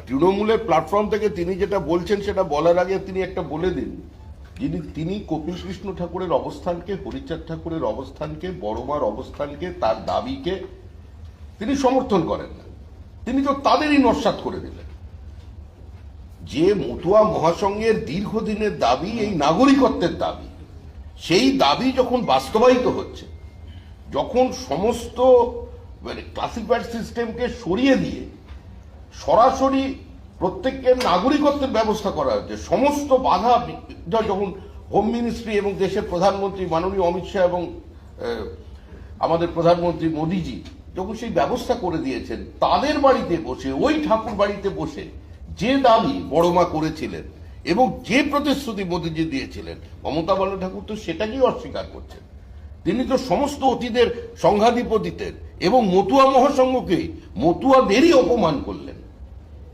তৃণমূলের প্ল্যাটফর্ম থেকে তিনি যেটা বলছেন সেটা বলার আগে তিনি একটা বলে দিন, তিনি কপিল কৃষ্ণ ঠাকুরের অবস্থানকে, হরিচাঁদ ঠাকুরের অবস্থানকে, বড়মার অবস্থানকে, তার দাবিকে তিনি সমর্থন করেন না। তিনি তো তাদেরই নস্যাৎ করে দিলেন। যে মতুয়া মহাসংঘের দীর্ঘদিনের দাবি, এই নাগরিকত্বের দাবি, সেই দাবি যখন বাস্তবায়িত হচ্ছে, যখন সমস্ত ক্লাসিফাইড সিস্টেমকে সরিয়ে দিয়ে সরাসরি প্রত্যেককে নাগরিকত্বের ব্যবস্থা করা হচ্ছে, সমস্ত বাধা যখন হোম মিনিস্ট্রি এবং দেশের প্রধানমন্ত্রী মাননীয় অমিত শাহ এবং আমাদের প্রধানমন্ত্রী মোদীজি যখন সেই ব্যবস্থা করে দিয়েছেন, তাদের বাড়িতে বসে, ওই ঠাকুর বাড়িতে বসে যে দাবি বড়মা করেছিলেন এবং যে প্রতিশ্রুতি মোদীজি দিয়েছিলেন, মমতা বন্দ্যোপাধ্যায় ঠাকুর তো সেটাকেই অস্বীকার করছেন। তিনি তো সমস্ত অতীতের সংঘাধিপতিদের এবং মতুয়া মহাসংঘকে, মতুয়াদেরই অপমান করলেন।